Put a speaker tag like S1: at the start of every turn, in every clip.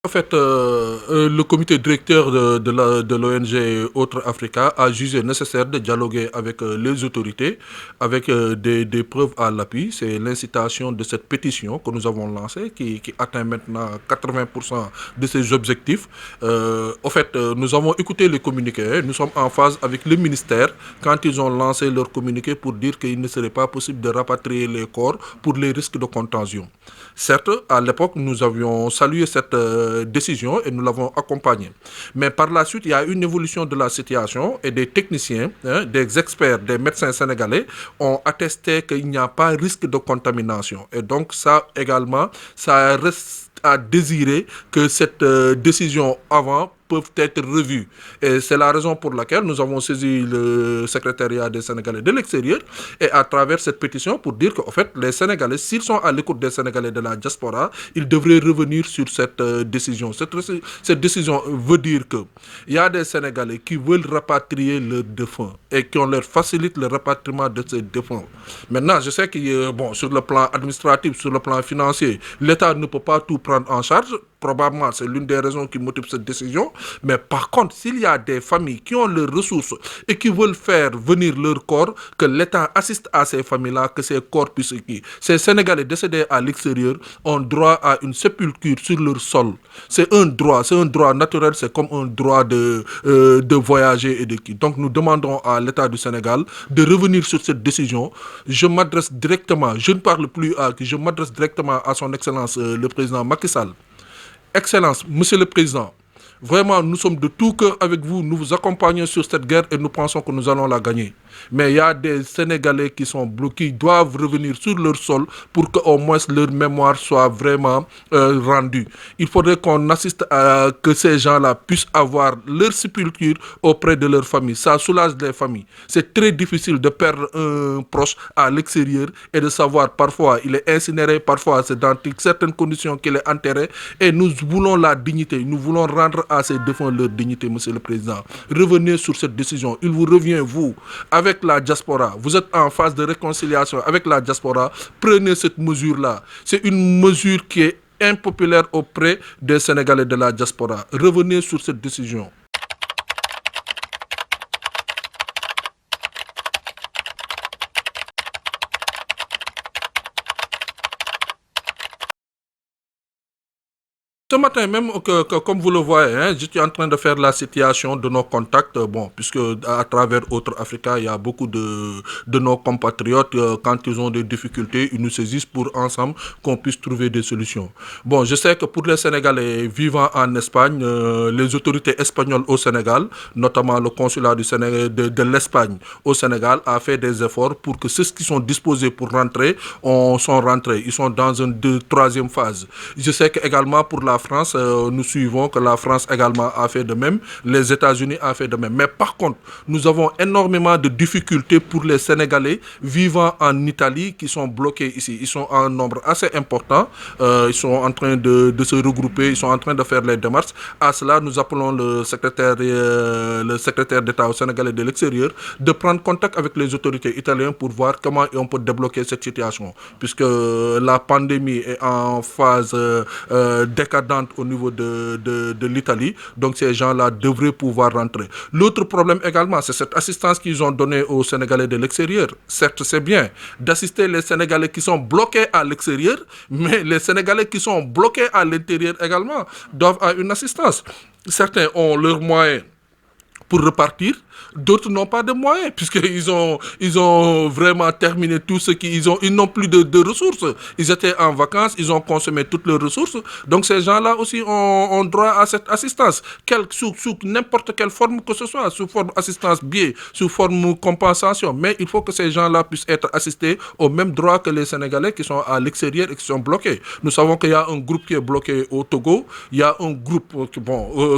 S1: En fait, le comité directeur de l'ONG Autre Africa a jugé nécessaire de dialoguer avec les autorités, avec des preuves à l'appui. C'est l'incitation de cette pétition que nous avons lancée, qui atteint maintenant 80% de ses objectifs. Nous avons écouté les communiqués. Nous sommes en phase avec le ministère quand ils ont lancé leur communiqué pour dire qu'il ne serait pas possible de rapatrier les corps pour les risques de contagion. Certes, à l'époque, nous avions salué cette décision et nous l'avons accompagnée. Mais par la suite, il y a une évolution de la situation et des techniciens, des experts, des médecins sénégalais ont attesté qu'il n'y a pas risque de contamination. Et donc ça également, ça reste à désirer que cette décision avant peuvent être revues. Et c'est la raison pour laquelle nous avons saisi le secrétariat des Sénégalais de l'extérieur et à travers cette pétition pour dire qu'en fait, les Sénégalais, s'ils sont à l'écoute des Sénégalais de la diaspora, ils devraient revenir sur cette décision. Cette décision veut dire qu'il y a des Sénégalais qui veulent rapatrier leurs défunts et qu'on leur facilite le rapatriement de ces défunts. Maintenant, je sais que sur le plan administratif, sur le plan financier, l'État ne peut pas tout prendre en charge. Probablement, c'est l'une des raisons qui motive cette décision. Mais par contre, s'il y a des familles qui ont leurs ressources et qui veulent faire venir leur corps, que l'État assiste à ces familles-là, que ces corps puissent être. Ces Sénégalais décédés à l'extérieur ont droit à une sépulture sur leur sol. C'est un droit naturel, c'est comme un droit de voyager et de qui. Donc nous demandons à l'État du Sénégal de revenir sur cette décision. Je m'adresse directement, je ne parle plus à qui, je m'adresse directement à son Excellence le président Macky Sall. Excellence, Monsieur le Président, vraiment, nous sommes de tout cœur avec vous. Nous vous accompagnons sur cette guerre et nous pensons que nous allons la gagner. Mais il y a des Sénégalais qui sont bloqués, qui doivent revenir sur leur sol pour qu'au moins leur mémoire soit vraiment rendue. Il faudrait qu'on assiste à que ces gens-là puissent avoir leur sépulture auprès de leur famille. Ça soulage les familles. C'est très difficile de perdre un proche à l'extérieur et de savoir parfois il est incinéré, parfois c'est dans certaines conditions qu'il est enterré. Et nous voulons la dignité, nous voulons rendre à ces défunts leur dignité, Monsieur le Président. Revenez sur cette décision. Il vous revient, vous, avec la diaspora. Vous êtes en phase de réconciliation avec la diaspora. Prenez cette mesure-là. C'est une mesure qui est impopulaire auprès des Sénégalais de la diaspora. Revenez sur cette décision. Ce matin même, comme vous le voyez, je suis en train de faire la situation de nos contacts, puisque à travers Autre Africa, il y a beaucoup de nos compatriotes, quand ils ont des difficultés, ils nous saisissent pour ensemble qu'on puisse trouver des solutions. Bon, je sais que pour les Sénégalais vivant en Espagne, les autorités espagnoles au Sénégal, notamment le consulat du Sénégal, de l'Espagne au Sénégal, a fait des efforts pour que ceux qui sont disposés pour rentrer sont rentrés. Ils sont dans une troisième phase. Je sais que également pour la France, nous suivons que la France également a fait de même, les États-Unis a fait de même. Mais par contre, nous avons énormément de difficultés pour les Sénégalais vivant en Italie qui sont bloqués ici. Ils sont en nombre assez important, ils sont en train de se regrouper, ils sont en train de faire les démarches. À cela, nous appelons le secrétaire d'État au Sénégalais de l'extérieur de prendre contact avec les autorités italiennes pour voir comment on peut débloquer cette situation, puisque la pandémie est en phase décadente au niveau de l'Italie, donc ces gens-là devraient pouvoir rentrer. L'autre problème également, c'est cette assistance qu'ils ont donnée aux Sénégalais de l'extérieur. Certes, c'est bien d'assister les Sénégalais qui sont bloqués à l'extérieur, mais les Sénégalais qui sont bloqués à l'intérieur également doivent avoir une assistance. Certains ont leurs moyens pour repartir, d'autres n'ont pas de moyens, puisqu'ils ont vraiment terminé tout ce qu'ils ont. Ils n'ont plus de ressources. Ils étaient en vacances, ils ont consommé toutes leurs ressources. Donc ces gens-là aussi ont droit à cette assistance, sous n'importe quelle forme que ce soit, sous forme assistance biais, sous forme compensation. Mais il faut que ces gens-là puissent être assistés au même droit que les Sénégalais qui sont à l'extérieur et qui sont bloqués. Nous savons qu'il y a un groupe qui est bloqué au Togo, il y a un groupe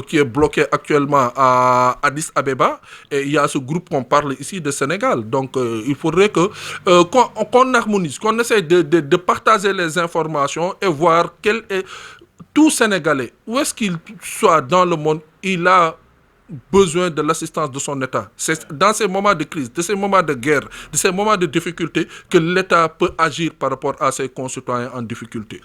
S1: qui est bloqué actuellement à Addis Abeba, et il y a ce groupe qu'on parle ici de Sénégal. Donc il faudrait qu'on harmonise, qu'on essaie de partager les informations et voir quel est tout Sénégalais, où est-ce qu'il soit dans le monde, il a besoin de l'assistance de son État. C'est dans ces moments de crise, de ces moments de guerre, de ces moments de difficulté que l'État peut agir par rapport à ses concitoyens en difficulté.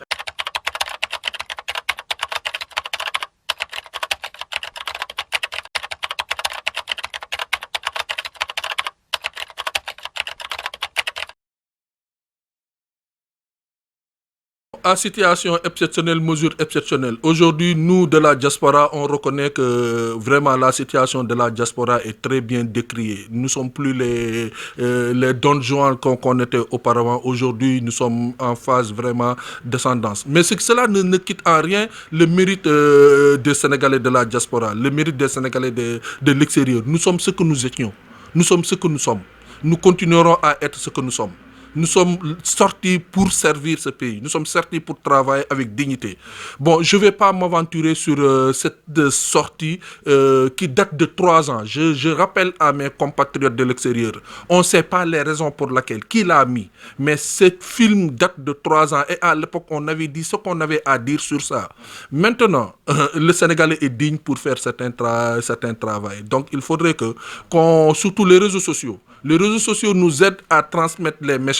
S1: À situation exceptionnelle, mesure exceptionnelle. Aujourd'hui, nous, de la diaspora, on reconnaît que vraiment la situation de la diaspora est très bien décriée. Nous ne sommes plus les Don Juan qu'on était auparavant. Aujourd'hui, nous sommes en phase vraiment descendance. Mais cela ne quitte en rien le mérite des Sénégalais de la diaspora, le mérite des Sénégalais de l'extérieur. Nous sommes ce que nous étions. Nous sommes ce que nous sommes. Nous continuerons à être ce que nous sommes. Nous sommes sortis pour servir ce pays. Nous sommes sortis pour travailler avec dignité. Bon, je ne vais pas m'aventurer sur cette sortie qui date de 3 ans. Je rappelle à mes compatriotes de l'extérieur, on ne sait pas les raisons pour lesquelles, qui l'a mis. Mais ce film date de 3 ans et à l'époque, on avait dit ce qu'on avait à dire sur ça. Maintenant, le Sénégalais est digne pour faire certains travail. Donc, il faudrait surtout les réseaux sociaux nous aident à transmettre les messages.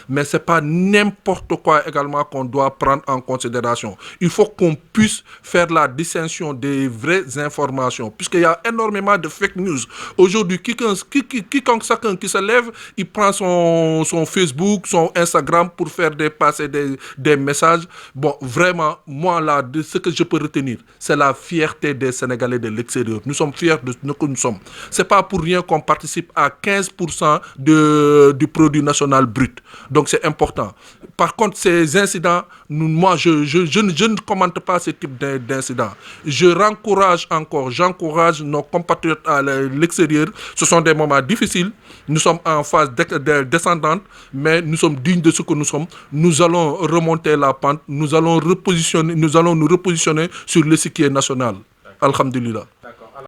S1: Mais ce n'est pas n'importe quoi également qu'on doit prendre en considération. Il faut qu'on puisse faire la distinction des vraies informations. Puisqu'il y a énormément de fake news. Aujourd'hui, quiconque chacun qui se lève, il prend son Facebook, son Instagram pour faire passer des messages. Bon, vraiment, moi, là, ce que je peux retenir, c'est la fierté des Sénégalais de l'extérieur. Nous sommes fiers de ce que nous sommes. Ce n'est pas pour rien qu'on participe à 15% du produit national brut. Donc c'est important. Par contre, ces incidents, moi, je ne commente pas ce type d'incidents. J'encourage nos compatriotes à l'extérieur. Ce sont des moments difficiles. Nous sommes en phase descendante, mais nous sommes dignes de ce que nous sommes. Nous allons remonter la pente. Nous allons nous repositionner sur l'échiquier national. Alhamdulillah.